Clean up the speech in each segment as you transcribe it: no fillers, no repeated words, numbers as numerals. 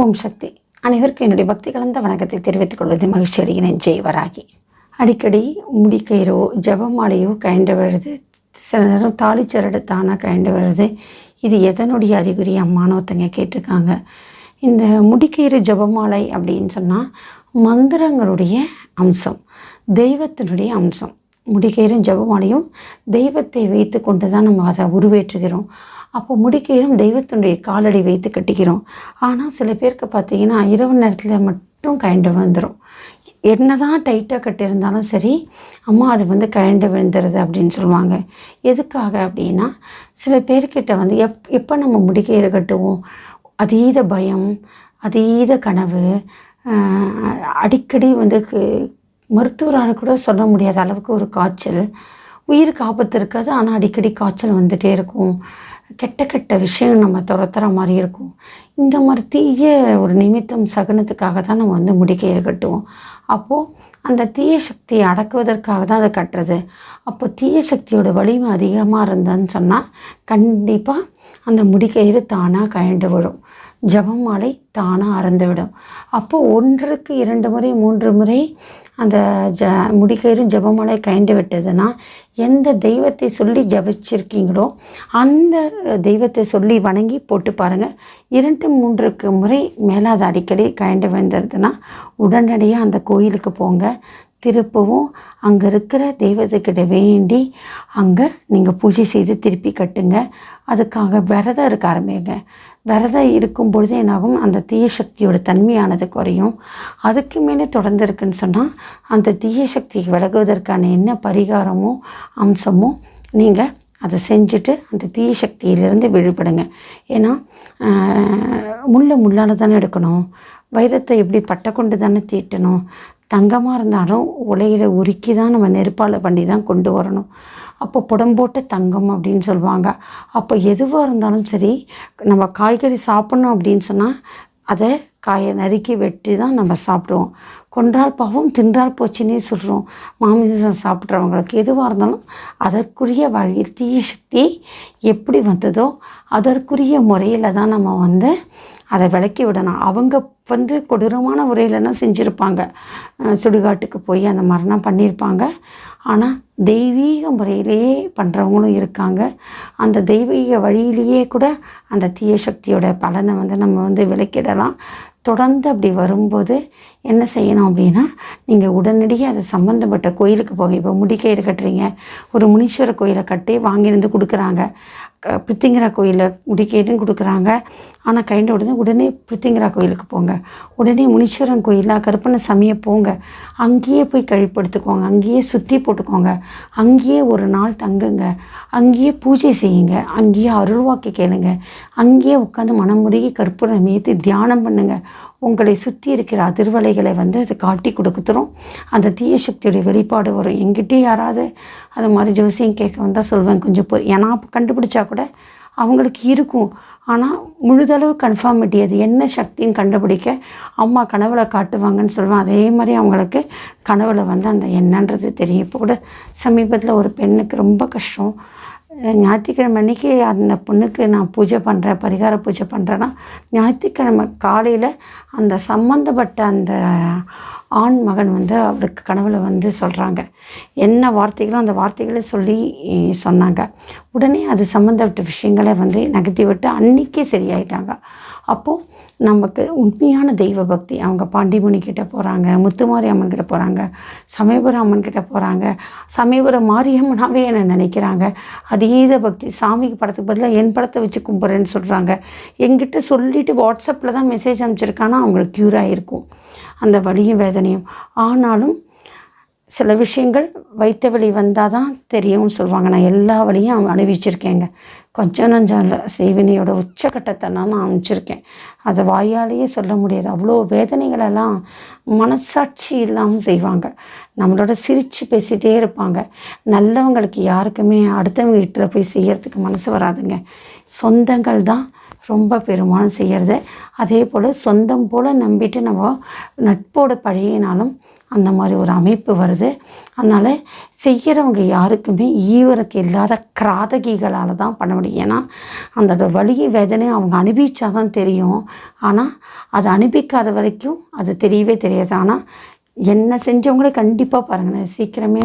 ஓம் சக்தி. அனைவருக்கும் என்னுடைய பக்தி கலந்த வணக்கத்தை தெரிவித்துக் கொள்வது மகிழ்ச்சி அடைகிறேன். ஜெய் வராகி. அடிக்கடி முடிக்கயிறோ ஜபமாலையோ கயண்டு வருது, சில நேரம் தாலிச்சரடு தானாக கயண்டு வருது. இது எதனுடைய அறிகுறி அம்மானு ஒருத்தங்க கேட்டிருக்காங்க. இந்த முடிக்கயிறு ஜபமாலை அப்படின்னு சொன்னால் மந்திரங்களுடைய அம்சம், தெய்வத்தினுடைய அம்சம். முடிக்கயிறும் ஜபமாலையும் தெய்வத்தை வைத்து கொண்டு தான் நம்ம அதை உருவேற்றுகிறோம். அப்போ முடிக்கயிறும் தெய்வத்தினுடைய காலடி வைத்து கட்டிக்கிறோம். ஆனால் சில பேருக்கு பார்த்திங்கன்னா இரவு நேரத்தில் மட்டும் கயண்டு வந்துடும். என்ன தான் டைட்டாக கட்டியிருந்தாலும் சரி, அம்மா அது கயண்டு விழுந்துருது அப்படின்னு சொல்லுவாங்க. எதுக்காக அப்படின்னா, சில பேர்கிட்ட எப்போ நம்ம முடிக்கயிறு கட்டுவோம், அதீத பயம், அதீத கனவு, அடிக்கடி மருத்துவரால் கூட சொல்ல முடியாத அளவுக்கு ஒரு காய்ச்சல், உயிருக்கு ஆபத்து இருக்காது, ஆனால் அடிக்கடி காய்ச்சல் வந்துகிட்டே இருக்கும், கெட்ட கெட்ட விஷயம் நம்ம துரத்துற மாதிரி இருக்கும். இந்த மாதிரி தீய ஒரு நிமித்தம் சகுனத்துக்காக தான் நம்ம முடிக்கயிறு கட்டுவோம். அப்போது அந்த தீய சக்தியை அடக்குவதற்காக தான் அதை கட்டுறது. அப்போ தீய சக்தியோட வலிமை அதிகமாக இருந்ததுன்னு சொன்னால் கண்டிப்பாக அந்த முடிக்கயிறு தானாக கயண்டு விடும், ஜபமாலை தானாக அறந்து விடும். அப்போது 1க்கு 2 முறை 3 முறை அந்த முடிக்கயிறு ஜபமாலை கயண்டு விட்டதுன்னா, எந்த தெய்வத்தை சொல்லி ஜபிச்சிருக்கீங்களோ அந்த தெய்வத்தை சொல்லி வணங்கி போட்டு பாருங்கள். 2-3 முறை மேலே அது அடிக்கடி கயண்டு விழுந்துருதுன்னா உடனடியாக அந்த கோயிலுக்கு போங்க. திருப்பவும் அங்கே இருக்கிற தெய்வத்துக்கிட்ட வேண்டி அங்கே நீங்கள் பூஜை செய்து திருப்பி கட்டுங்க. அதுக்காக விரதம் இருக்க ஆரம்பிங்க. விரதம் இருக்கும் பொழுது என்னாகும், அந்த தீய சக்தியோட தன்மையானது குறையும். அதுக்கு மேலே தொடர்ந்து இருக்குன்னு சொன்னால் அந்த தீய சக்திக்கு விலகுவதற்கான என்ன பரிகாரமோ அம்சமோ நீங்கள் அதை செஞ்சுட்டு அந்த தீய சக்தியிலிருந்து விடுபடுங்க. ஏன்னா முள்ளால் தானே எடுக்கணும், வைரத்தை எப்படி பட்டை கொண்டு தானே தீட்டணும், தங்கமாக இருந்தாலும் உலையில் உருக்கி தான் நம்ம நெருப்பால் பண்ணி தான் கொண்டு வரணும். அப்போ புடம்போட்ட தங்கம் அப்படின்னு சொல்லுவாங்க. அப்போ எதுவாக இருந்தாலும் சரி, நம்ம காய்கறி சாப்பிட்ணும் அப்படின்னு சொன்னால் அதை காயை நறுக்கி வெட்டி தான் நம்ம சாப்பிடுவோம். கொன்றால் பாவம் தின்றால் போச்சுன்னே சொல்கிறோம். மாமிசம் சாப்பிட்றவங்களுக்கு எதுவாக இருந்தாலும் அதற்குரிய வழி தீய சக்தி எப்படி வந்ததோ அதற்குரிய முறையில் தான் நம்ம அதை விலக்கி விடணும். அவங்க கொடூரமான முறையிலலாம் செஞ்சுருப்பாங்க, சுடுகாட்டுக்கு போய் அந்த மாதிரிலாம் பண்ணியிருப்பாங்க. ஆனால் தெய்வீக முறையிலேயே பண்ணுறவங்களும் இருக்காங்க. அந்த தெய்வீக வழியிலேயே கூட அந்த தீய சக்தியோட பலனை நம்ம விலக்கிடலாம். தொடர்ந்து அப்படி வரும்போது என்ன செய்யணும் அப்படின்னா, நீங்கள் உடனடியாக அது சம்மந்தப்பட்ட கோயிலுக்கு போங்க. இப்போ முடிக்கயிறு கட்டுறீங்க, ஒரு முனீஸ்வரர் கோயிலை கட்டி வாங்கியிருந்து கொடுக்குறாங்க. பிரித்திங்கரா கோயிலில் முடிக்கயிறுன்னு கொடுக்குறாங்க, ஆனால் கைண்ட உடனே பிரித்திங்கரா கோயிலுக்கு போங்க. உடனே முனீஸ்வரன் கோயிலில் கருப்பண்ணசாமியை போங்க. அங்கேயே போய் கழிப்படுத்திக்கோங்க, அங்கேயே சுற்றி போட்டுக்கோங்க, அங்கேயே ஒரு நாள் தங்குங்க, அங்கேயே பூஜை செய்யுங்க, அங்கேயே அருள்வாக்கு கேளுங்க, அங்கேயே உட்காந்து மனமுருகி கற்பூரம் ஏற்றி தியானம் பண்ணுங்கள். உங்களை சுற்றி இருக்கிற அதிர்வலைகளை அது காட்டி கொடுத்துரும். அந்த தீய சக்தியுடைய வெளிப்பாடு வரும். எங்கிட்டே யாராவது அது மாதிரி ஜோசியம் கேட்க வந்தால் சொல்வேன், கொஞ்சம் ஏன்னா கண்டுபிடிச்சா கூட அவங்களுக்கு இருக்கும், ஆனால் முழுதளவு கன்ஃபார்மிட்டி அது என்ன சக்தின்னு கண்டுபிடிக்க அம்மா கனவுல காட்டுவாங்கன்னு சொல்லுவேன். அதே மாதிரி அவங்களுக்கு கனவுல அந்த என்னன்றது தெரியும். இப்போ கூட சமீபத்தில் ஒரு பெண்ணுக்கு ரொம்ப கஷ்டம். ஞாயிற்றுக்கிழமை அன்றைக்கி அந்த பொண்ணுக்கு நான் பூஜை பண்ணுறேன், பரிகார பூஜை பண்ணுறேன்னா ஞாயிற்றுக்கிழமை காலையில் அந்த சம்மந்தப்பட்ட அந்த ஆண் மகன் அவளுக்கு கனவில் சொல்கிறாங்க. என்ன வார்த்தைகளோ அந்த வார்த்தைகளை சொன்னாங்க. உடனே அது சம்மந்தப்பட்ட விஷயங்களை நகர்த்தி விட்டு அன்றைக்கே சரியாயிட்டாங்க. அப்போது நமக்கு உண்மையான தெய்வ பக்தி, அவங்க பாண்டிமுனி கிட்டே போகிறாங்க, முத்துமாரி அம்மன் கிட்டே போகிறாங்க, சமயபுரம் அம்மன் கிட்டே போகிறாங்க, சமயபுரம் மாரியம்மனாகவே என்னை நினைக்கிறாங்க. அதீத பக்தி, சாமிக்கு படத்துக்கு பதிலாக என் படத்தை வச்சு கும்பிட்றேன்னு சொல்கிறாங்க. என்கிட்ட சொல்லிவிட்டு வாட்ஸ்அப்பில் தான் மெசேஜ் அனுப்பிச்சிருக்கானா அவங்களுக்கு க்யூர் ஆகிருக்கும் அந்த வலியும் வேதனையும். ஆனாலும் சில விஷயங்கள் வைத்த வலி வந்தால் தான் தெரியும்னு சொல்லுவாங்க. நான் எல்லா வழியும் அனுபவிச்சிருக்கேங்க. கொஞ்சம் நஞ்சம் இல்லை, செய்வினையோட உச்சக்கட்டத்தை நான் அனுப்பிச்சிருக்கேன். அதை வாயாலேயே சொல்ல முடியாது. அவ்வளோ வேதனைகளெல்லாம் மனசாட்சி இல்லாமல் செய்வாங்க. நம்மளோட சிரித்து பேசிகிட்டே இருப்பாங்க. நல்லவங்களுக்கு யாருக்குமே அடுத்தவங்க வீட்டில் போய் செய்கிறதுக்கு மனசு வராதுங்க. சொந்தங்கள் தான் ரொம்ப பெரும்பாலும் செய்கிறது. அதே போல் சொந்தம் போல் நம்பிட்டு நம்ம நட்போடு பழகினாலும் அந்த மாதிரி ஒரு அமைப்பு வருது. அதனால் செய்கிறவங்க யாருக்குமே ஈவருக்கு இல்லாத கிராதகிகளால் தான் பண்ண முடியும். ஏன்னா அந்த வலியை வேதனையை அவங்க அனுபவிச்சா தான் தெரியும். ஆனால் அதை அனுபவிக்காத வரைக்கும் அது தெரியவே தெரியாது. ஆனால் என்ன செஞ்சவங்களே கண்டிப்பாக பாருங்கள், சீக்கிரமே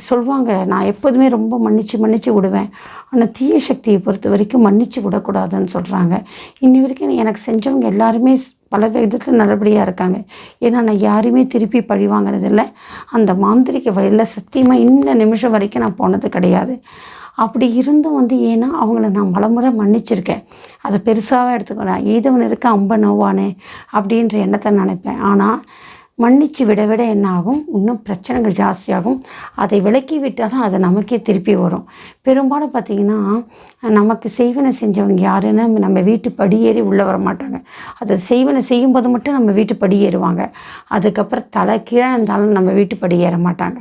சொல்லுவாங்க, நான் எப்போதுமே ரொம்ப மன்னிச்சு விடுவேன். ஆனால் தீய சக்தியை பொறுத்த வரைக்கும் மன்னிச்சு விடக்கூடாதுன்னு சொல்கிறாங்க. இன்னி வரைக்கும் எனக்கு செஞ்சவங்க எல்லாருமே பல விதத்தில் நல்லபடியாக இருக்காங்க. ஏன்னா நான் யாருமே திருப்பி பழி வாங்கினதில்லை. அந்த மாந்திரிக வழியில் சத்தியமாக இந்த நிமிஷம் வரைக்கும் நான் போனது கிடையாது. அப்படி இருந்தும் ஏன்னா அவங்கள நான் பலமுறை மன்னிச்சிருக்கேன். அதை பெருசாகவே எடுத்துக்கிறேன். ஏதவன் இருக்க அம்ப நோவானே அப்படின்ற எண்ணத்தை நினைப்பேன். ஆனால் மன்னிச்சு விட விட என்ன ஆகும், இன்னும் பிரச்சனைகள் ஜாஸ்தியாகும். அதை விலக்கி விட்டாலும் அது நமக்கே திருப்பி வரும். பெரும்பாலும் பார்த்திங்கன்னா நமக்கு செய்வனை செஞ்சவங்க யாருன்னா நம்ம வீட்டு படியேறி உள்ளே வர மாட்டாங்க. அதை செய்வனை செய்யும்போது மட்டும் நம்ம வீட்டு படியேறுவாங்க. அதுக்கப்புறம் தலை கீழே இருந்தாலும் நம்ம வீட்டு படியேற மாட்டாங்க.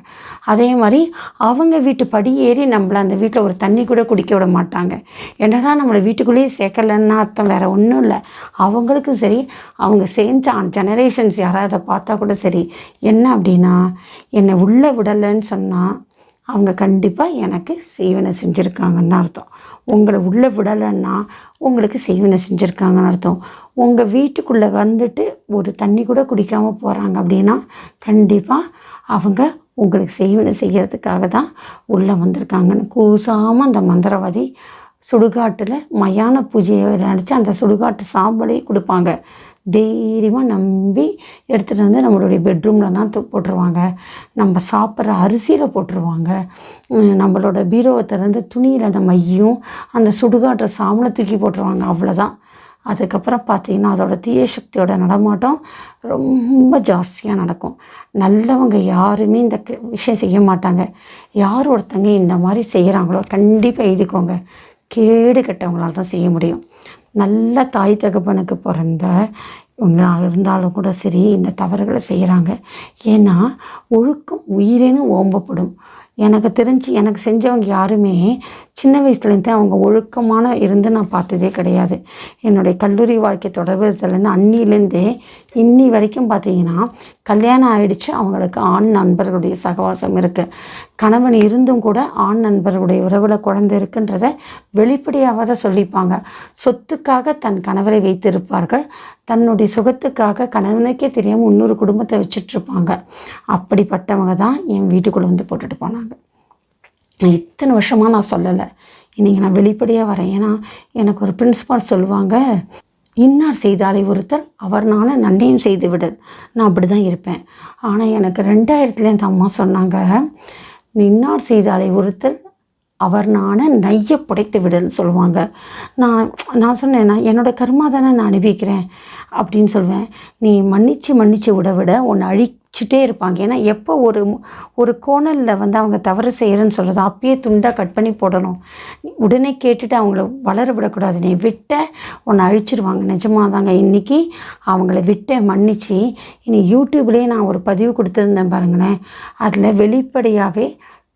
அதே மாதிரி அவங்க வீட்டு படியேறி நம்மளை அந்த வீட்டில் ஒரு தண்ணி கூட குடிக்க விட மாட்டாங்க. என்னடா நம்மளை வீட்டுக்குள்ளேயே சேர்க்கலன்னா அர்த்தம் வேறு ஒன்றும் இல்லை. அவங்களுக்கும் சரி, அவங்க செஞ்ச ஜெனரேஷன்ஸ் யாராவது அதை பார்த்தா கூட சரி, என்ன அப்படின்னா என்னை உள்ளே விடலைன்னு சொன்னால் அவங்க கண்டிப்பாக எனக்கு செய்வனை செஞ்சுருக்காங்கன்னு தான் அர்த்தம். உங்களை உள்ளே விடலைன்னா உங்களுக்கு செய்வனை செஞ்சுருக்காங்கன்னு அர்த்தம். உங்கள் வீட்டுக்குள்ளே வந்துட்டு ஒரு தண்ணி கூட குடிக்காமல் போகிறாங்க அப்படின்னா கண்டிப்பாக அவங்க உங்களுக்கு செய்வனை செய்கிறதுக்காக தான் உள்ளே வந்திருக்காங்கன்னு. கூசாமல் அந்த மந்திரவாதி சுடுகாட்டில் மயான பூஜையை நினச்சி அந்த சுடுகாட்டு சாம்பலையே கொடுப்பாங்க. தைரியமாக நம்பி எடுத்துகிட்டு நம்மளுடைய பெட்ரூமில் தான் போட்டுருவாங்க. நம்ம சாப்பிட்ற அரிசியில் போட்டுருவாங்க. நம்மளோட பீரோவை திறந்து துணியில் அந்த மையும் அந்த சுடுகாட்டுற சாம்பலை தூக்கி போட்டுருவாங்க. அவ்வளோதான். அதுக்கப்புறம் பார்த்திங்கன்னா அதோட தீய சக்தியோட நடமாட்டம் ரொம்ப ஜாஸ்தியாக நடக்கும். நல்லவங்க யாருமே இந்த விஷயம் செய்ய மாட்டாங்க. யார் ஒருத்தங்க இந்த மாதிரி செய்கிறாங்களோ கண்டிப்பாக எழுதிக்கோங்க, கேடு கெட்டவங்களால் தான் செய்ய முடியும். நல்ல தாய் தகப்பனுக்கு பிறந்த இருந்தாலும் கூட சரி இந்த தவறுகளை செய்கிறாங்க. ஏன்னா ஒழுக்கம் உயிரேன்னு ஓம்பப்படும். எனக்கு தெரிஞ்சு எனக்கு செஞ்சவங்க யாருமே சின்ன வயசுலேருந்து அவங்க ஒழுக்கமான இருந்து நான் பார்த்ததே கிடையாது. என்னுடைய கல்லூரி வாழ்க்கை தொடர்புலேருந்து அன்னிலேருந்தே இன்னி வரைக்கும் பார்த்திங்கன்னா கல்யாணம் ஆகிடுச்சு, அவங்களுக்கு ஆண் நண்பர்களுடைய சகவாசம் இருக்குது. கணவன் இருந்தும் கூட ஆண் நண்பர்களுடைய உறவில் குழந்தை இருக்குன்றதை வெளிப்படையாக தான் சொல்லிப்பாங்க. சொத்துக்காக தன் கணவரை வைத்திருப்பார்கள். தன்னுடைய சுகத்துக்காக கணவனுக்கே தெரியாமல் இன்னொரு குடும்பத்தை வச்சிட்ருப்பாங்க. அப்படிப்பட்டவங்க தான் என் வீட்டுக்குள்ளே போட்டுட்டு போனாங்க. நான் இத்தனை வருஷமாக நான் சொல்லலை, இன்றைக்கி நான் வெளிப்படையாக வரேன். ஏன்னா எனக்கு ஒரு பிரின்சிபால் சொல்லுவாங்க, இன்னார் செய்தாலை ஒருத்தர் அவர்னால நன்மையும் செய்து விடல். நான் அப்படி தான் இருப்பேன். ஆனால் எனக்கு 2000 அந்த அம்மா சொன்னாங்க, இன்னார் செய்தாலை ஒருத்தர் அவர்னான நைய புடைத்து விடல்னு சொல்லுவாங்க. நான் சொன்னேன், நான் என்னோடய கர்மா தானே நான் அனுபவிக்கிறேன் அப்படின்னு சொல்வேன். நீ மன்னிச்சு விட உன்னை அழிச்சிட்டே இருப்பாங்க. ஏன்னா எப்போ ஒரு கோணலில் அவங்க தவறு செய்கிறேன்னு சொல்கிறது அப்பயே துண்டாக கட் பண்ணி போடணும். உடனே கேட்டுட்டு அவங்கள வளர விடக்கூடாது. நீ விட்ட உன்னை அழிச்சிருவாங்க. நிஜமாக தாங்க. இன்றைக்கி அவங்கள விட்ட மன்னித்து இனி யூடியூப்லேயே நான் ஒரு பதிவு கொடுத்துருந்தேன் பாருங்களேன். அதில் வெளிப்படையாகவே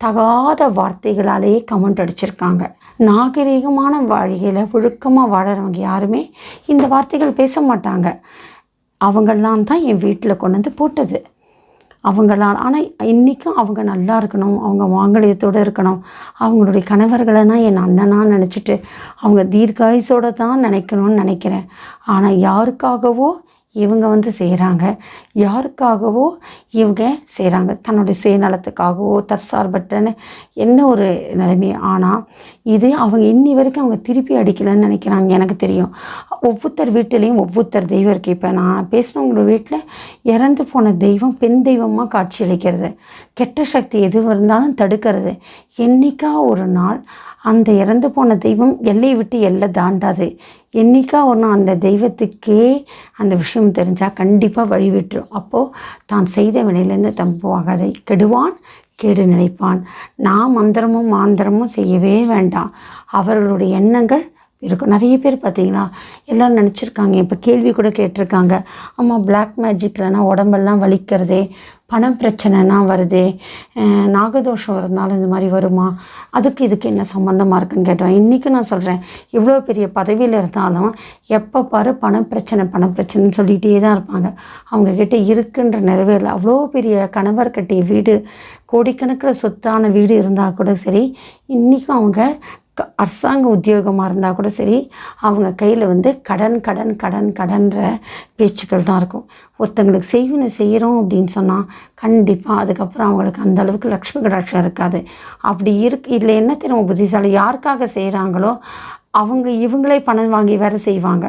தகாத வார்த்தைகளாலேயே கமெண்ட் அடிச்சிருக்காங்க. நாகரீகமான வாழ்க்கையில் ஒழுக்கமாக வாழறவங்க யாருமே இந்த வார்த்தைகள் பேச மாட்டாங்க. அவங்களாம் தான் என் வீட்டில் கொண்டு போட்டது அவங்களால். ஆனால் இன்றைக்கும் அவங்க நல்லா இருக்கணும், அவங்க மாங்கல்யத்தோடு இருக்கணும், அவங்களுடைய கணவர்களைனா என் அண்ணனாக நினச்சிட்டு அவங்க தீர்காயுசோடு தான் நினைக்கணும்னு நினைக்கிறேன். ஆனால் யாருக்காகவோ இவங்க செய்கிறாங்க, யாருக்காகவோ இவங்க செய்கிறாங்க, தன்னுடைய சுயநலத்துக்காகவோ தற்சார்பற்றன்னு என்ன ஒரு நிலைமை. ஆனால் இது அவங்க இன்னி வரைக்கும் அவங்க திருப்பி அடிக்கலைன்னு நினைக்கிறாங்க. எனக்கு தெரியும், ஒவ்வொருத்தர் வீட்டிலையும் ஒவ்வொருத்தர் தெய்வம் இருக்குது. இப்போ நான் பேசினவங்களோட வீட்டில் இறந்து போன தெய்வம் பெண் தெய்வமாக காட்சி அளிக்கிறது, கெட்ட சக்தி எது இருந்தாலும் தடுக்கிறது. என்றைக்கா ஒரு நாள் அந்த இறந்து போன தெய்வம் எல்லையை விட்டு எல்லை தாண்டாது. என்றைக்கா ஒரு நாள் அந்த தெய்வத்துக்கே அந்த விஷயம் தெரிஞ்சால் கண்டிப்பாக வழிவிட்டுரும். அப்போது தான் செய்த வினையிலேருந்து தம்புவாகாதை கெடுவான் கேடு நினைப்பான். நான் மந்திரமும் மாந்திரமும் செய்யவே வேண்டாம். அவர்களுடைய எண்ணங்கள் இருக்கும். நிறைய பேர் பார்த்திங்களா எல்லோரும் நினச்சிருக்காங்க, இப்போ கேள்வி கூட கேட்டிருக்காங்க, அம்மா பிளாக் மேஜிக்லனா உடம்பெல்லாம் வலிக்கிறதே, பணம் பிரச்சனைனா வருது, நாகதோஷம் இருந்தாலும் இந்த மாதிரி வருமா, இதுக்கு என்ன சம்மந்தமாக இருக்குன்னு கேட்டோம். இன்றைக்கி நான் சொல்கிறேன், இவ்வளோ பெரிய பதவியில் இருந்தாலும் எப்போ பாரு பணம் பிரச்சனைன்னு சொல்லிகிட்டே தான் இருப்பாங்க. அவங்கக்கிட்ட இருக்குன்ற நிறைவேறல. அவ்வளோ பெரிய கணவர் கட்டிய வீடு, கோடிக்கணக்கில் சொத்தான வீடு இருந்தால் கூட சரி, இன்றைக்கும் அவங்க அரசாங்க உத்தியோகமாக இருந்தால் கூட சரி, அவங்க கையில் வந்து கடன்ற பேச்சுக்கள் தான் இருக்கும். ஒருத்தங்களுக்கு செய்கிறோம் அப்படின்னு சொன்னால் கண்டிப்பாக அதுக்கப்புறம் அவங்களுக்கு அந்தளவுக்கு லக்ஷ்மி கடாட்சம் இருக்காது. அப்படி இதில் என்ன தெரியும் புத்திசாலி, யாருக்காக செய்கிறாங்களோ இவங்களே பணம் வாங்கி வேறு செய்வாங்க.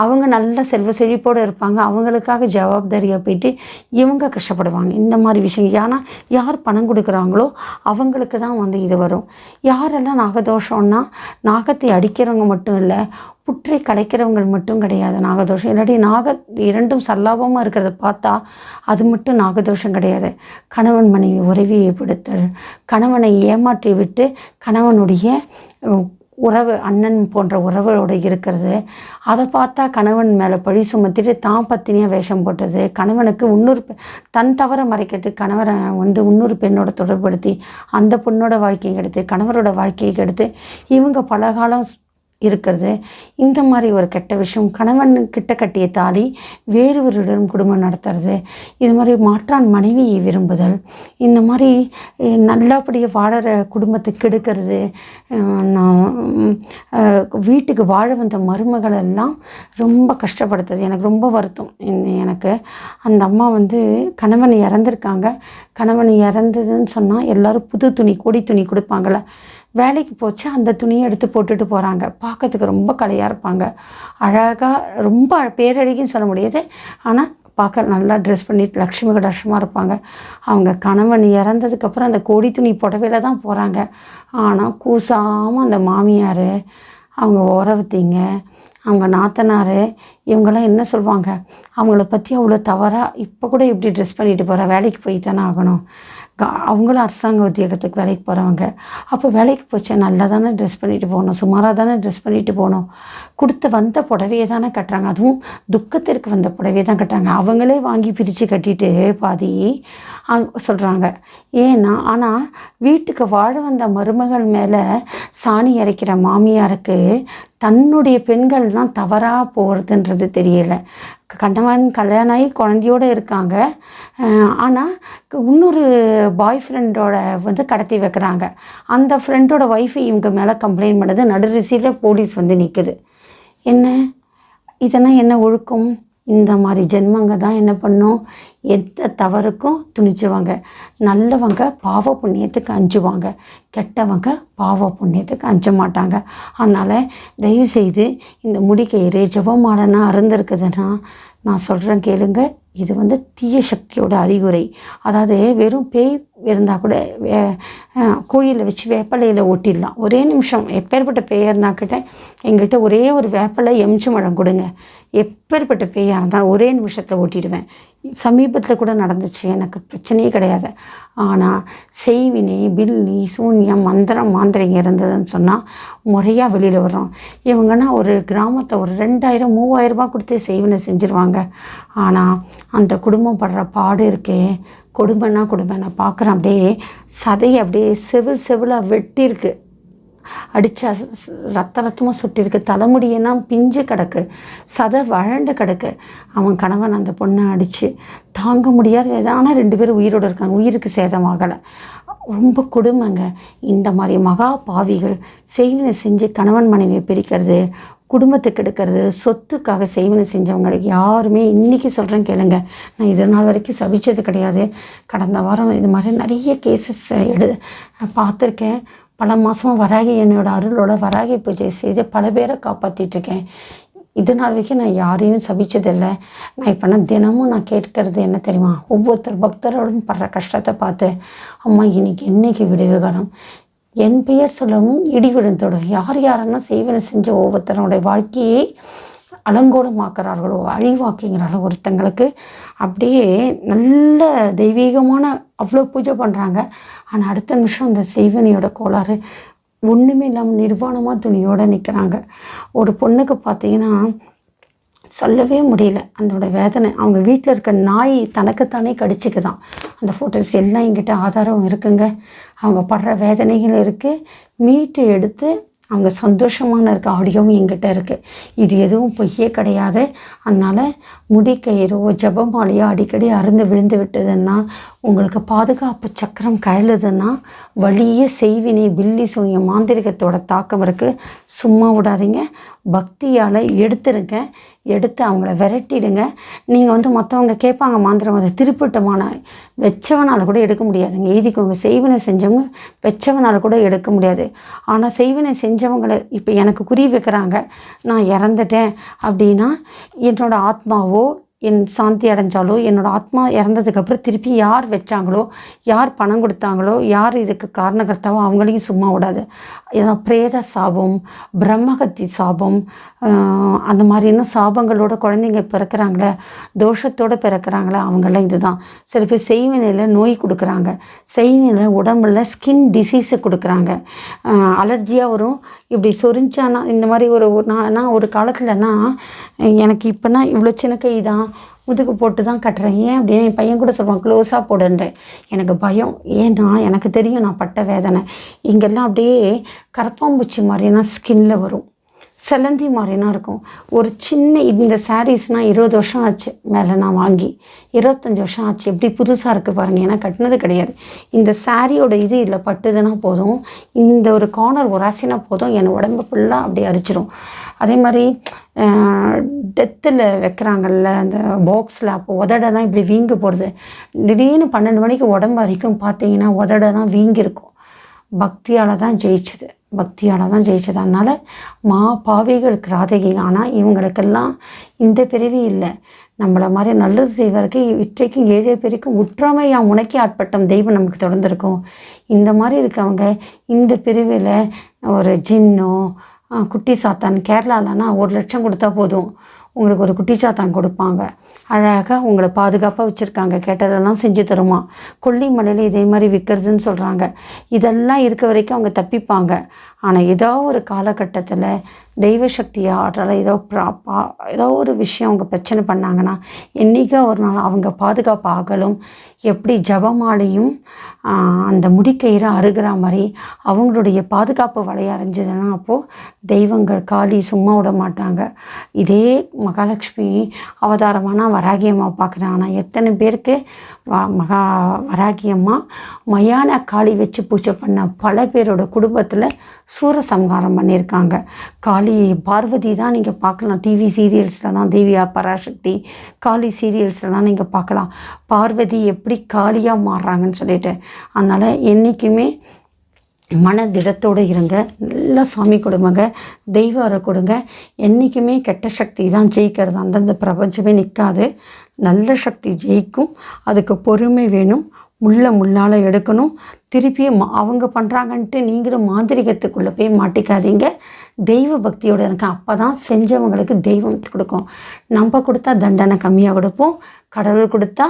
அவங்க நல்ல செல்வ செழிப்போடு இருப்பாங்க. அவங்களுக்காக ஜவாப்தாரியாக போயிட்டு இவங்க கஷ்டப்படுவாங்க. இந்த மாதிரி விஷயம். ஏன்னா யார் பணம் கொடுக்குறாங்களோ அவங்களுக்கு தான் வந்து இது வரும். யாரெல்லாம் நாகதோஷம்னா, நாகத்தை அடிக்கிறவங்க மட்டும் இல்லை, புற்றை கலைக்கிறவங்க மட்டும் கிடையாது நாகதோஷம். இல்லாட்டி இரண்டும் சல்லாபமாக இருக்கிறத பார்த்தா அது மட்டும் நாகதோஷம் கிடையாது. கணவன் மனைவி உறவை ஏற்படுத்தல், கணவனை ஏமாற்றி விட்டு கணவனுடைய உறவு, அண்ணன் போன்ற உறவோடு இருக்கிறது, அதை பார்த்தா கணவன் மேலே பழி சுமத்திட்டு தான் பத்தினியாக வேஷம் போட்டது, கணவனுக்கு தன் தவறை மறைக்கிறதுக்கு கணவரை வந்து இன்னொரு பெண்ணோட தொடர்படுத்தி அந்த பொண்ணோட வாழ்க்கையை கெடுத்து கணவரோட வாழ்க்கையை கெடுத்து இவங்க பல காலம் இருக்கிறது. இந்த மாதிரி ஒரு கெட்ட விஷயம். கணவன் கிட்ட கட்டிய தாலி வேறு ஒருவரிடம் குடும்பம் நடத்துறது, இது மாதிரி மாற்றான் மனைவியை விரும்புதல், இந்த மாதிரி நல்லபடியாக வாழற குடும்பத்துக்கு கெடுக்கிறது, வீட்டுக்கு வாழ வந்த மருமகள் எல்லாம் ரொம்ப கஷ்டப்படுத்துறது. எனக்கு ரொம்ப வருத்தம். எனக்கு அந்த அம்மா வந்து கணவன் இறந்துருக்காங்க. கணவன் இறந்ததுன்னு சொன்னால் எல்லோரும் புது துணி, கொடி துணி கொடுப்பாங்கள, வேலைக்கு போச்சு அந்த துணியை எடுத்து போட்டுட்டு போகிறாங்க. பார்க்கறதுக்கு ரொம்ப கலையாக இருப்பாங்க, அழகாக, ரொம்ப பேரழகின்னு சொல்ல முடியாது, ஆனால் பார்க்க நல்லா ட்ரெஸ் பண்ணிட்டு லக்ஷ்மி கடாட்சமாக இருப்பாங்க. அவங்க கணவன் இறந்ததுக்கப்புறம் அந்த கோடி துணி புடவையில் தான் போகிறாங்க. ஆனால் கூசாமல் அந்த மாமியார், அவங்க உறவுத்தீங்க, அவங்க நாத்தனார், இவங்கெல்லாம் என்ன சொல்லுவாங்க, அவங்கள பற்றி அவ்வளோ தவறாக இப்போ கூட எப்படி ட்ரெஸ் பண்ணிட்டு போகிற, வேலைக்கு போய் தானே ஆகணும், அவங்களும் அரசாங்க உத்தியோகத்துக்கு வேலைக்கு போகிறவங்க, அப்போ வேலைக்கு போச்சா நல்லா தானே ட்ரெஸ் பண்ணிட்டு போகணும், சுமாராக தானே ட்ரெஸ் பண்ணிட்டு போகணும், வந்த புடவையை தானே கட்டுறாங்க, அதுவும் துக்கத்திற்கு வந்த புடவையை தான் கட்டுறாங்க. அவங்களே வாங்கி பிரித்து கட்டிட்டு பாதி சொல்கிறாங்க. ஏன்னா ஆனால் வீட்டுக்கு வாழ வந்த மருமகள் மேலே சாணி இறைக்கிற மாமியாருக்கு தன்னுடைய பெண்கள்லாம் தவறாக போகிறதுன்றது தெரியலை. கணவன் கல்யாணம் ஆகி குழந்தையோடு இருக்காங்க, ஆனால் இன்னொரு பாய் ஃப்ரெண்டோட வந்து கடத்தி வைக்கிறாங்க. அந்த ஃப்ரெண்டோட ஒய்ஃபு இவங்க மேலே கம்ப்ளைண்ட் பண்ணுது, நடுரிசையில் போலீஸ் வந்து நிற்குது. இதெல்லாம் என்ன ஒழுக்கம்? இந்த மாதிரி ஜென்மங்க தான் என்ன பண்ணும், எந்த தவறுக்கும் துணிச்சுவாங்க. நல்லவங்க பாவ புண்ணியத்துக்கு அஞ்சுவாங்க, கெட்டவங்க பாவ புண்ணியத்துக்கு அஞ்ச மாட்டாங்க. அதனால் தயவுசெய்து இந்த முடிக்கயிறு ஜெபமாலைனா அருந்திருக்குதுன்னா நான் சொல்கிறேன் கேளுங்க, இது வந்து தீய சக்தியோட அறிகுறி. அதாவது வெறும் பேய் இருந்தால் கூட கோயிலில் வச்சு வேப்பலையில் ஓட்டிடலாம். ஒரே நிமிஷம், எப்பேற்பட்ட பேயாக இருந்தால் கிட்ட எங்கிட்ட ஒரே ஒரு வேப்பலை எம்ச்சு மழம் கொடுங்க, எப்பேற்பட்ட பேயாக இருந்தால் ஒரே நிமிஷத்தில் ஓட்டிடுவேன். சமீபத்தில் கூட நடந்துச்சு, எனக்கு பிரச்சனையே கிடையாது. ஆனால் செய்வினை, பில்லி, சூன்யம், மந்திரம், மாந்திரிங்க இருந்ததுன்னு சொன்னால் முறையாக வெளியில் வரும். இவங்கன்னா ஒரு கிராமத்தை ஒரு 2000-3000 ரூபாய் கொடுத்து செய்வினை செஞ்சுருவாங்க. ஆனால் அந்த குடும்பம் படுற பாடு இருக்கே, கொடுமைன்னா கொடுமை. நான் பார்க்குறேன், அப்படியே சதையை அப்படியே செவிலாக வெட்டியிருக்கு, அடித்தா ரத்தமாக சுட்டிருக்கு, தலைமுடியெல்லாம் பிஞ்சு கிடக்கு, சதை வழண்டு கிடக்கு. அவன் கணவன் அந்த பொண்ணை அடித்து தாங்க முடியாத, ஆனால் 2 பேரும் உயிரோடு இருக்காங்க, உயிருக்கு சேதமாகலை. ரொம்ப கொடுமைங்க. இந்த மாதிரி மகா பாவிகள் செய்வினை செஞ்சு கணவன் மனைவியை பிரிக்கிறது, குடும்பத்துக்கு எடுக்கிறது, சொத்துக்காக செய்வினை செஞ்சவங்களுக்கு யாருமே, இன்றைக்கி சொல்கிறேன் கேளுங்க, நான் இது நாள் வரைக்கும் சபிச்சது கிடையாது. கடந்த வாரம் இது மாதிரி நிறைய கேசஸ் பார்த்துருக்கேன். பல மாதமாக வராகி என்னோட அருளோட வராகி பூஜை செய்து பல பேரை காப்பாற்றிட்டுருக்கேன். இது நாள் வரைக்கும் நான் யாரையும் சபிச்சதில்லை. நான் இப்போ தினமும் நான் கேட்கறது என்ன தெரியுமா, ஒவ்வொருத்தர் பக்தரோடும் படுற கஷ்டத்தை பார்த்து, அம்மா இன்னைக்கு விடுவு காலம், என் பெயர் சொல்லவும் இடி விழுந்தோடும். யாரெல்லாம் செய்வினை செஞ்ச ஒவ்வொருத்தருடைய வாழ்க்கையை அலங்கோலமாக்குறார்களோ, அழிவாக்குங்கிறார்களோ, ஒருத்தங்களுக்கு அப்படியே நல்ல தெய்வீகமான அவ்வளோ பூஜை பண்ணுறாங்க. ஆனால் அடுத்த நிமிஷம் அந்த செய்வினையோட கோளாறு ஒன்றுமே இல்லாமல் நிர்வாணமாக துணியோடு நிற்கிறாங்க. ஒரு பொண்ணுக்கு பார்த்தீங்கன்னா சொல்லவே முடியல அதோட வேதனை. அவங்க வீட்டில் இருக்க நாய் தனக்குத்தானே கடிச்சிக்குதான். அந்த ஃபோட்டோஸ் எல்லாம் என்கிட்ட ஆதாரம் இருக்குங்க. அவங்க படுற வேதனைகள் இருக்குது. மீட்டு எடுத்து அவங்க சந்தோஷமான இருக்க ஆடியோவும் என்கிட்ட இருக்குது. இது எதுவும் பொய்யே கிடையாது. அதனால் முடிக்கயிறோ ஜபமாலையோ அடிக்கடி அருந்து விழுந்து விட்டதுன்னா, உங்களுக்கு பாதுகாப்பு சக்கரம் கழலுதுன்னா, வலிய செய்வினை பில்லி சூனிய மாந்திரிகத்தோட தாக்கம் இருக்குது. சும்மா விடாதீங்க. பக்தியால் எடுத்துருங்க. எடுத்து அவங்கள விரட்டிடுங்க. நீங்கள் மற்றவங்க கேட்பாங்க மாந்திரம், அதை திருப்பிட்டமான வச்சவனால் கூட எடுக்க முடியாதுங்க. எழுதிக்கோங்க. செய்வினை செஞ்சவங்க வச்சவனால் கூட எடுக்க முடியாது. ஆனால் செய்வினை செஞ்சவங்களை இப்போ எனக்கு குறி வைக்கிறாங்க, நான் இறந்துட்டேன் அப்படின்னா, என்னோட ஆத்மாவோ என் சாந்தி அடைஞ்சாலோ, என்னோடய ஆத்மா இறந்ததுக்கப்புறம் திருப்பி யார் வச்சாங்களோ, யார் பணம் கொடுத்தாங்களோ, யார் இதுக்கு காரணகர்த்தாவோ அவங்களையும் சும்மா விடாது. ஏன்னா பிரேத சாபம், பிரம்மகத்தி சாபம், அந்த மாதிரியான சாபங்களோட குழந்தைங்க பிறக்கிறாங்களே, தோஷத்தோடு பிறக்கிறாங்களே, அவங்களாம் இதுதான். சில பேர் செய்வினையில் நோய் கொடுக்குறாங்க, செய்வினையில் உடம்புல ஸ்கின் டிசீஸு கொடுக்குறாங்க, அலர்ஜியாக வரும். இப்படி சொரிஞ்சானா இந்த மாதிரி நான் ஒரு காலத்தில்னா எனக்கு இப்போனா இவ்வளோ சின்ன கை தான், முதுகு போட்டு தான் கட்டுறேன். ஏன் அப்படின்னு என் பையன் கூட சொல்லுவான், க்ளோஸாக போடுன்றேன். எனக்கு பயம். ஏன்னா எனக்கு தெரியும் நான் பட்ட வேதனை. இங்கெல்லாம் அப்படியே கரப்பாம்பூச்சி மாதிரினா ஸ்கின்ல வரும், சிலந்தி மாதிரினா இருக்கும். ஒரு சின்ன இந்த சாரீஸ்னால் 20 வருஷம் ஆச்சு மேலே நான் வாங்கி, 25 வருஷம் ஆச்சு. எப்படி புதுசாக இருக்குது பாருங்கள். ஏன்னா கட்டினது கிடையாது. இந்த சாரியோட இது இல்லை பட்டுதுன்னா போதும், இந்த ஒரு கார்னர் உராசினா போதும், என் உடம்பு ஃபுல்லாக அப்படியே அரிச்சிடும். அதே மாதிரி டெத்தில் வைக்கிறாங்கல்ல அந்த பாக்ஸில், அப்போ உதட தான் இப்படி வீங்க போகிறது. திடீர்னு 12 மணிக்கு உடம்பு அரிக்கும் பார்த்தீங்கன்னா உதட தான் வீங்கியிருக்கும். பக்தியால் தான் ஜெயிச்சது, பக்தியால் தான் ஜெயிச்சது. அதனால் பாவிகளுக்கு ராதகி. ஆனால் இவங்களுக்கெல்லாம் இந்த பிறவி இல்லை. நம்மளை மாதிரி நல்லது செய்வதற்கு இற்றைக்கும் 7 பேருக்கும் உற்றாமையாக உனக்கே ஆட்பட்டம் தெய்வம் நமக்கு தொடர்ந்துருக்கும். இந்த மாதிரி இருக்கவங்க இந்த பிரிவில் ஒரு ஜின்னோ குட்டி சாத்தான், கேரளாலனா 1 லட்சம் கொடுத்தா போதும் உங்களுக்கு ஒரு குட்டி சாத்தான் கொடுப்பாங்க. அழகாக உங்களை பாதுகாப்பாக வச்சுருக்காங்க. கேட்டதெல்லாம் செஞ்சு தருமா. கொல்லிமலையில் இதே மாதிரி விற்கிறதுன்னு சொல்கிறாங்க. இதெல்லாம் இருக்க வரைக்கும் அவங்க தப்பிப்பாங்க. ஆனால் ஏதோ ஒரு காலகட்டத்தில் தெய்வ சக்தி ஆற்றால் ஏதோ ஒரு விஷயம் அவங்க பிரச்சனை பண்ணாங்கன்னா, என்றைக்கோ ஒரு நாள் அவங்க பாதுகாப்பு ஆகலும். எப்படி ஜபமாலையும் அந்த முடிக்கயிறு அருகிற மாதிரி அவங்களுடைய பாதுகாப்பு வலைய அரைஞ்சதுன்னா, அப்போது தெய்வங்கள் காளி சும்மா விட மாட்டாங்க. இதே மகாலட்சுமி அவதாரமான வராகியம்மா பார்க்குறேன். ஆனால் எத்தனை பேருக்கு வராகியம்மா மயான காளி வச்சு பூஜை பண்ண பல பேரோட குடும்பத்தில் சூரசம்ஹாரம் பண்ணியிருக்காங்க. காளி பார்வதி தான் நீங்கள் பார்க்கலாம். டிவி சீரியல்ஸ்லாம் தேவியா பராசக்தி காளி சீரியல்ஸ்லாம் நீங்கள் பார்க்கலாம். பார்வதி எப்படி காளியாக மாறுறாங்கன்னு சொல்லிட்டு. அதனால் என்றைக்குமே மனதிடத்தோடு இருங்க. நல்ல சாமி கொடுங்க, தெய்வ அறை கொடுங்க. என்றைக்குமே கெட்ட சக்தி தான் ஜெயிக்கிறது. அந்தந்த பிரபஞ்சமே நிற்காது. நல்ல சக்தி ஜெயிக்கும். அதுக்கு பொறுமை வேணும். முள்ளால் எடுக்கணும். திருப்பியும் அவங்க பண்ணுறாங்கன்ட்டு நீங்களும் மாந்திரிகத்துக்குள்ளே போய் மாட்டிக்காதீங்க. தெய்வ பக்தியோடு இருக்க. அப்போ தான் செஞ்சவங்களுக்கு தெய்வம் கொடுக்கும். நம்ம கொடுத்தா தண்டனை கம்மியாக கொடுப்போம். கடவுள் கொடுத்தா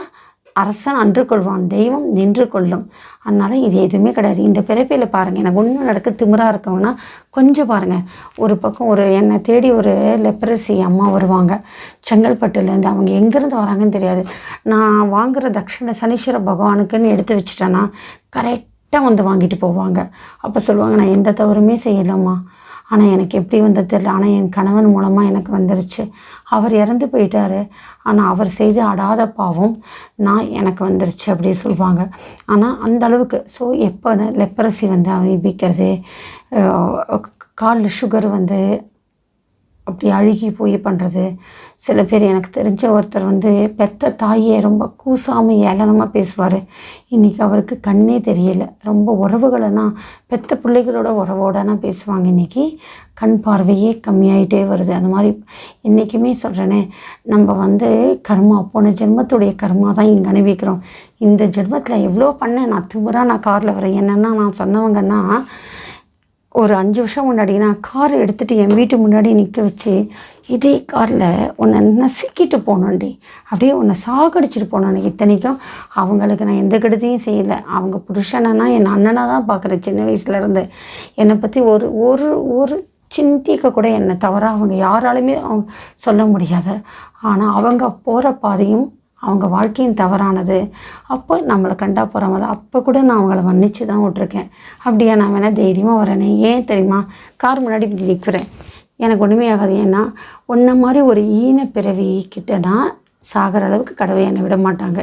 அரசன் அன்று கொள்வான், தெய்வம் நின்று கொள்ளும். அதனால் இது எதுவுமே கிடையாது. இந்த பிறப்பில் பாருங்கள், எனக்கு ஒன்றும் நடக்க திமிராக இருக்கவங்கன்னா கொஞ்சம் பாருங்கள். ஒரு பக்கம் என்னை தேடி ஒரு லெப்ரசி அம்மா வருவாங்க செங்கல்பட்டுலேருந்து. அவங்க எங்கேருந்து வராங்கன்னு தெரியாது. நான் வாங்குகிற தட்சணை சனீஸ்வர பகவானுக்குன்னு எடுத்து வச்சுட்டேன்னா கரெக்டாக வாங்கிட்டு போவாங்க. அப்போ சொல்லுவாங்க, நான் எந்த தவறுமே செய்யலாமா, ஆனால் எனக்கு எப்படி வந்தது தெரியல, ஆனால் என் கணவன் மூலமாக எனக்கு வந்துருச்சு. அவர் இறந்து போயிட்டார், ஆனால் அவர் செய்து அடாத பாவம் எனக்கு வந்துருச்சு அப்படி சொல்லுவாங்க. ஆனால் அந்த அளவுக்கு. ஸோ எப்போ லெப்பரசி அனுபவிக்கிறது, காலில் சுகர் அப்படி அழுகி போய் பண்ணுறது. சில பேர் எனக்கு தெரிஞ்ச ஒருத்தர் பெத்த தாயை ரொம்ப கூசாமல் ஏளனமாக பேசுவார். இன்றைக்கி அவருக்கு கண்ணே தெரியல. ரொம்ப உறவுகளைனா பெத்த பிள்ளைகளோட உறவோடனா பேசுவாங்க. இன்றைக்கி கண் பார்வையே கம்மியாயிட்டே வருது. அந்த மாதிரி என்றைக்குமே சொல்கிறேனே, நம்ம கர்மா, போன ஜென்மத்துடைய கர்மா தான் இங்கே அனுபவிக்கிறோம். இந்த ஜென்மத்தில் எவ்வளோ பண்ணேன். நான் திமிராக நான் காரில் வரேன். என்னென்னா நான் சொன்னவங்கன்னா, ஒரு 5 வருஷம் முன்னாடி நான் கார் எடுத்துகிட்டு என் வீட்டு முன்னாடி நிற்க வச்சு, இதே காரில் உன்னை நசுக்கிட்டு போனோண்டி, அப்படியே உன்னை சாகடிச்சிட்டு போனோன்னு. இத்தனைக்கும் அவங்களுக்கு நான் எந்த கெடுதியும் செய்யலை. அவங்க புருஷனா என் அண்ணனாக தான் பார்க்குறேன் சின்ன வயசுலேருந்து. என்னை பற்றி ஒரு ஒரு ஒரு சிந்திக்க கூட என்னை தவிர அவங்க யாராலுமே அவங்க சொல்ல முடியாது. ஆனால் அவங்க போகிற பாதையும் அவங்க வாழ்க்கையும் தவறானது. அப்போ நம்மளை கண்டா போகிறாங்க, அப்போ கூட நான் அவங்கள மன்னிச்சு தான் விட்ருக்கேன். அப்படியா, நான் வேணால் தைரியமாக வரேனே. ஏன் தெரியுமா, கார் முன்னாடி இப்படி நிற்கிறேன், எனக்கு ஒன்றுமே ஆகாது. ஏன்னா ஒன்றை மாதிரி ஒரு ஈன பிறவி கிட்ட நான் சாகிற அளவுக்கு கடவுள் என்னை விட மாட்டாங்க.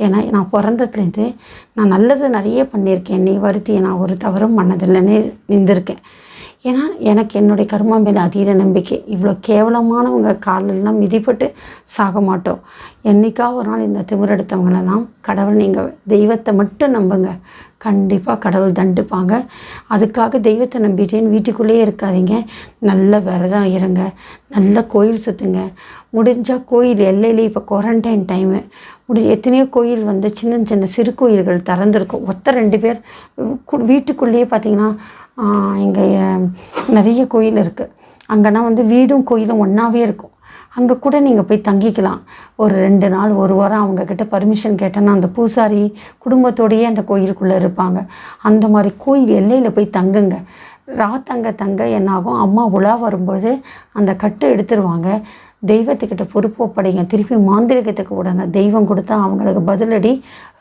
ஏன்னா நான் பிறந்ததுலேருந்து நான் நல்லது நிறைய பண்ணியிருக்கேன். நீ வருத்தி நான் ஒரு தவறும் பண்ணதில்லைன்னு இருந்திருக்கேன். ஏன்னா எனக்கு என்னுடைய கர்மா மேலே அதீத நம்பிக்கை. இவ்வளோ கேவலமானவங்க காலெல்லாம் மிதிப்பட்டு சாக மாட்டோம். என்றைக்கா ஒரு நாள் இந்த திமிரெடுத்தவங்களெல்லாம் கடவுள், நீங்கள் தெய்வத்தை மட்டும் நம்புங்க, கண்டிப்பாக கடவுள் தண்டிப்பாங்க. அதுக்காக தெய்வத்தை நம்பிட்டேன்னு வீட்டுக்குள்ளேயே இருக்காதீங்க. நல்ல விரதம் இருங்க, நல்ல கோயில் சுற்றுங்க. முடிஞ்சால் கோயில் எல்லையிலே இப்போ குவாரண்டைன் டைமு எத்தனையோ கோயில் வந்து சின்ன சின்ன சிறு கோயில்கள் திறந்துருக்கும். 2 பேர் வீட்டுக்குள்ளேயே பார்த்திங்கன்னா இங்கே நிறைய கோயில் இருக்குது. அங்கேனா வந்து வீடும் கோயிலும் ஒன்றாவே இருக்கும். அங்கே கூட நீங்கள் போய் தங்கிக்கலாம். ஒரு 2 நாள் 1 வாரம் அவங்கக்கிட்ட பர்மிஷன் கேட்டேன்னா அந்த பூசாரி குடும்பத்தோடையே அந்த கோயிலுக்குள்ளே இருப்பாங்க. அந்த மாதிரி கோயில் எல்லையில் போய் தங்குங்க. தங்க என்னாகும், அம்மா உலா வரும்போது அந்த கட்டு எடுத்துருவாங்க. தெய்வத்துக்கிட்ட பொறுப்பு ஒப்படைங்க. திருப்பி மாந்திரிகத்துக்கு விடுங்க. தெய்வம் கொடுத்தா அவங்களுக்கு பதிலடி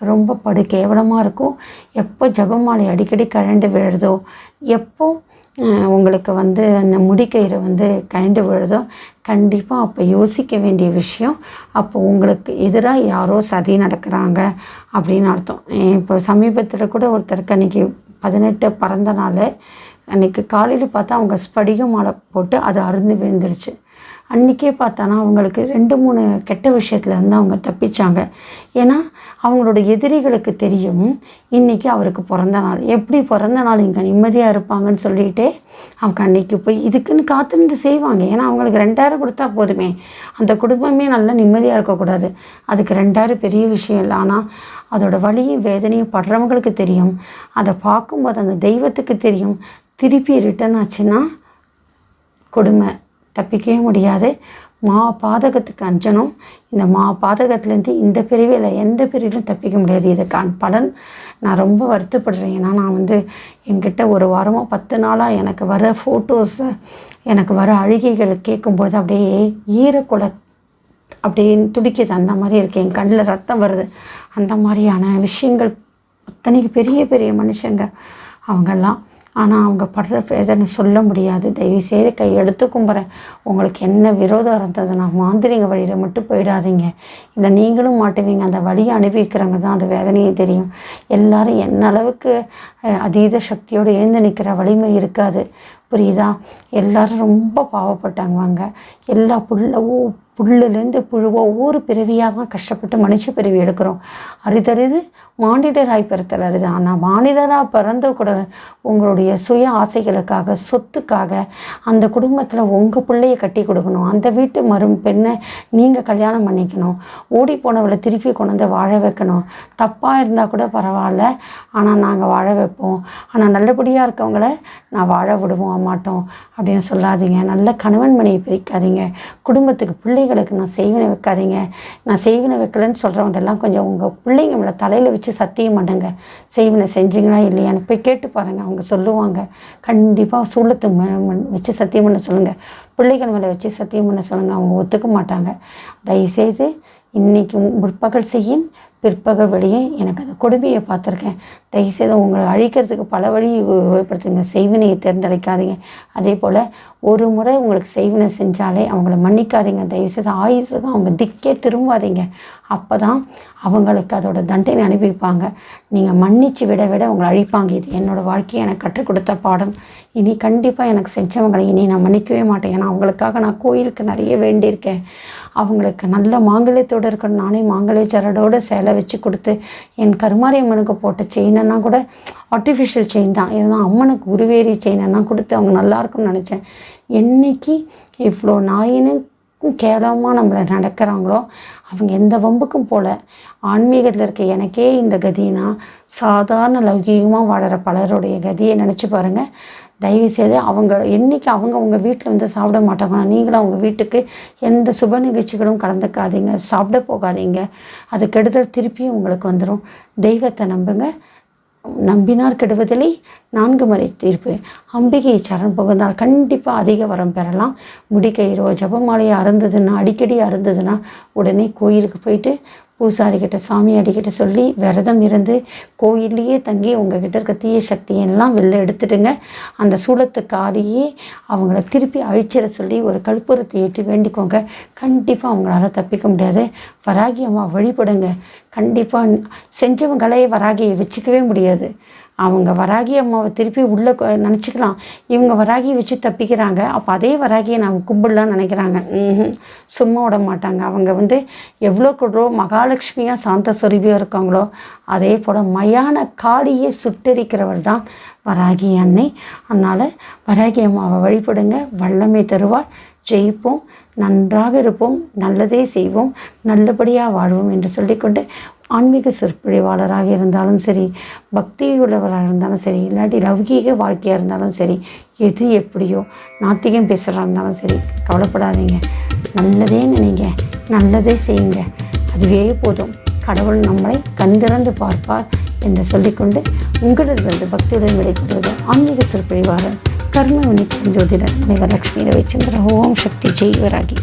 ரொம்ப கேவலமாக இருக்கும். எப்போ ஜபமாலை அடிக்கடி கழண்டு விழுதோ, எப்போ உங்களுக்கு வந்து அந்த முடிக்கயிறு வந்து கழண்டு விழுதோ, கண்டிப்பாக அப்போ யோசிக்க வேண்டிய விஷயம். அப்போ உங்களுக்கு எதிராக யாரோ சதி நடக்கிறாங்க அப்படின்னு அர்த்தம். இப்போ சமீபத்தில் கூட ஒருத்தருக்கு அன்றைக்கி 18 பிறந்த நாள். அன்றைக்கி காலையில் பார்த்தா அவங்க ஸ்படிக மாலை போட்டு அது அருந்து விழுந்துருச்சு. அன்றைக்கே பார்த்தானா அவங்களுக்கு 2-3 கெட்ட விஷயத்துலேருந்து அவங்க தப்பிச்சாங்க. ஏன்னா அவங்களோட எதிரிகளுக்கு தெரியும் இன்றைக்கி அவருக்கு பிறந்த நாள், எப்படி பிறந்த நாள் இங்கே நிம்மதியாக இருப்பாங்கன்னு சொல்லிகிட்டே அவங்க அன்றைக்கி போய் இதுக்குன்னு காத்துருந்து செய்வாங்க. ஏன்னா அவங்களுக்கு 2000 கொடுத்தா போதுமே, அந்த குடும்பமே நல்லா நிம்மதியாக இருக்கக்கூடாது. அதுக்கு 2000 பெரிய விஷயம் இல்லை. ஆனால் அதோட வலியும் வேதனையும் படுறவங்களுக்கு தெரியும். அதை பார்க்கும்போது அந்த தெய்வத்துக்கு தெரியும். திருப்பி ரிட்டர்ன் ஆச்சுன்னா கொடுமை, தப்பிக்கவே முடியாது. பாதகத்துக்கு அஞ்சணும். இந்த பாதகத்துலேருந்து இந்த பிரிவில் எந்த பிரிவிலும் தப்பிக்க முடியாது. இதுக்கான பலன் நான் ரொம்ப வருத்தப்படுறேன். ஏன்னா நான் வந்து என்கிட்ட ஒரு வாரமாக 10 நாளாக எனக்கு வர ஃபோட்டோஸை, எனக்கு வர அழுகைகளை கேட்கும்போது அப்படியே ஈரக்குலை அப்படியே துடிக்குது. அந்த மாதிரி இருக்குது, என் கண்ணில் ரத்தம் வருது. அந்த மாதிரியான விஷயங்கள் அத்தனைக்கு பெரிய பெரிய மனுஷங்க அவங்கெல்லாம். ஆனால் அவங்க படுற வேதனை சொல்ல முடியாது. தயவுசெய்து கையெடுத்து கும்புறேன், உங்களுக்கு என்ன விரோதம் இருந்ததுன்னா மாந்திரிக வழியில் மட்டும் போயிடாதீங்க. இல்லை நீங்களும் மாட்டுவீங்க. அந்த வழியை அனுபவிக்கிறவங்க தான் அந்த வேதனையை தெரியும். எல்லாரும் என்ன அளவுக்கு அதீத சக்தியோடு எழுந்து நிற்கிற வலிமை இருக்காது, புரியுதா? எல்லாரும் ரொம்ப பாவப்பட்டாங்க. எல்லா புல்லுலேருந்து புழுவோ ஒவ்வொரு பிறவியாக தான் கஷ்டப்பட்டு மனுஷ பிறவி எடுக்கிறோம். அரிதறிது மானிடராய் பிறத்தல் அரிது. ஆனால் மானிடராக பிறந்த கூட உங்களுடைய சுய ஆசைகளுக்காக, சொத்துக்காக அந்த குடும்பத்தில் உங்கள் பிள்ளையை கட்டி கொடுக்கணும், அந்த வீட்டு பெண்ணை நீங்கள் கல்யாணம் பண்ணிக்கணும், ஓடி போனவளை திருப்பி கொண்டு வந்து வாழ வைக்கணும். தப்பாக இருந்தால் கூட பரவாயில்ல, ஆனால் நாங்கள் வாழ வைப்போம், ஆனால் நல்லபடியாக இருக்கவங்கள நான் வாழ விடுவோம் மாட்டோம் அப்படின்னு சொல்லாதீங்க. நல்ல கணவன் மனையை பிரிக்காதீங்க. குடும்பத்துக்கு பிள்ளைகளுக்கு நான் செய்வினை வைக்காதீங்க. நான் செய்வினை வைக்கலன்னு சொல்கிறவங்க எல்லாம் கொஞ்சம் உங்கள் பிள்ளைங்க மேலே தலையில் வச்சு சத்தியம் பண்ணுங்க. செய்வினை செஞ்சீங்களா இல்லையான்னு போய் கேட்டு பாருங்கள், அவங்க சொல்லுவாங்க. கண்டிப்பாக சூளத்து வச்சு சத்தியம் பண்ண சொல்லுங்கள், பிள்ளைகள் மேலே வச்சு சத்தியம் பண்ண சொல்லுங்கள். அவங்க ஒத்துக்க மாட்டாங்க. தயவுசெய்து இன்றைக்கி முற்பகல் செய்யின் பிற்பகல் வழியே எனக்கு அந்த கொடுமையை பார்த்துருக்கேன். தயவுசெய்து உங்களை அழிக்கிறதுக்கு பல வழி உபயோகப்படுத்துங்க. செய்வினையை தேர்ந்தெடுக்காதீங்க. அதே போல் ஒரு முறை உங்களுக்கு செய்வினை செஞ்சாலே அவங்கள மன்னிக்காதீங்க. தயவுசெய்து ஆயுசுக்கும் அவங்க திக்கே திரும்பாதீங்க. அப்போ தான் அவங்களுக்கு அதோட தண்டனை அனுபவிப்பாங்க. நீங்கள் மன்னிச்சு விட விட அவங்களை அழிப்பாங்க. இது என்னோடய வாழ்க்கையை எனக்கு கற்றுக் கொடுத்த பாடம். இனி கண்டிப்பாக எனக்கு செஞ்சவங்களை இனி நான் மன்னிக்கவே மாட்டேன். ஏன்னா அவங்களுக்காக நான் கோயிலுக்கு நிறைய வேண்டியிருக்கேன். அவங்களுக்கு நல்ல மாங்கல்யத்தோடு இருக்கணும். நானே மாங்கல்ய சரடோடு சேலை வச்சு கொடுத்து என் கருமாரி அம்மனுக்கு போட்ட செயினென்னா கூட ஆர்டிஃபிஷியல் செயின் தான், இதுதான் அம்மனுக்கு உருவேறி செயினெல்லாம் கொடுத்து அவங்க நல்லாயிருக்கும்னு நினச்சேன். என்றைக்கு இவ்வளோ நாயினுக்கும் கேவலமாக நம்மளை நடக்கிறாங்களோ அவங்க எந்த வம்புக்கும் போல. ஆன்மீகத்தில் இருக்க எனக்கே இந்த கதினா சாதாரண லௌகீகமாக வாழற பலருடைய கதியை நினச்சி பாருங்கள். தயவுசெய்து அவங்க என்றைக்கு அவங்க வீட்டில் வந்து சாப்பிட மாட்டாங்கன்னா நீங்களும் அவங்க வீட்டுக்கு எந்த சுப நிகழ்ச்சிகளும் கலந்துக்காதீங்க, சாப்பிட போகாதீங்க. அது கெடுதல் திருப்பியும் உங்களுக்கு வந்துடும். தெய்வத்தை நம்புங்க. நம்பினார் கெடுவதில்லை, 4 முறை தீர்ப்பு. அம்பிகை சரண் புகுந்தால் கண்டிப்பாக அதிக வரம் பெறலாம். முடிக்கயிறோ ஜபமாலையோ அருந்ததுன்னா, அடிக்கடி அருந்ததுன்னா உடனே கோயிலுக்கு போயிட்டு பூசாரிக்கிட்ட சாமியாடிக்கிட்ட சொல்லி விரதம் இருந்து கோயில்லையே தங்கி உங்ககிட்ட இருக்க தீய சக்தியெல்லாம் வெளில எடுத்துடுங்க. அந்த சூலத்துக்காரியே அவங்கள திருப்பி அழிச்சிட சொல்லி ஒரு கற்பூரத்தை ஏற்றி வேண்டிக்கோங்க. கண்டிப்பாக அவங்களால தப்பிக்க முடியாது. வராகி அம்மா வழிபடுங்க. கண்டிப்பாக செஞ்சவங்களே வராகியை வச்சுக்கவே முடியாது. அவங்க வராகி அம்மாவை திருப்பி உள்ளே நினச்சிக்கலாம், இவங்க வராகியை வச்சு தப்பிக்கிறாங்க, அப்போ அதே வராகியை நாம் கும்பிடலான்னு நினைக்கிறாங்க. சும்மா விட மாட்டாங்க. அவங்க எவ்வளோ கூட மகாலட்சுமியாக சாந்த சொருபியாக இருக்காங்களோ அதே போல் மயான காடியை சுட்டரிக்கிறவர் தான் வராகி அன்னை. அதனால் வராகி அம்மாவை வழிபடுங்க. வல்லமை தருவாள். ஜெயிப்போம், நன்றாக இருப்போம், நல்லதே செய்வோம், நல்லபடியாக வாழ்வோம் என்று சொல்லிக்கொண்டு ஆன்மீக சொற்பொழிவாளராக இருந்தாலும் சரி, பக்தி உள்ளவராக இருந்தாலும் சரி, இல்லாட்டி லௌகீக வாழ்க்கையாக இருந்தாலும் சரி, எது எப்படியோ நாத்திகம் பேசுகிறதா இருந்தாலும் சரி, கவலைப்படாதீங்க. நல்லதே நினைங்க, நல்லதே செய்யுங்க, அதுவே போதும். கடவுள் நம்மளை கண்திறந்து பார்ப்பார் என்று சொல்லிக்கொண்டு உங்களிடமிருந்து பக்தியுடன் விடைபெறுவது ஆன்மீக சொற்பொழிவாளர் கர்ம வினிக்கும் ஜோதிடர் மேகலட்சுமி ரவிச்சந்திரன். ஓம் சக்தி ஜெய் வராகி.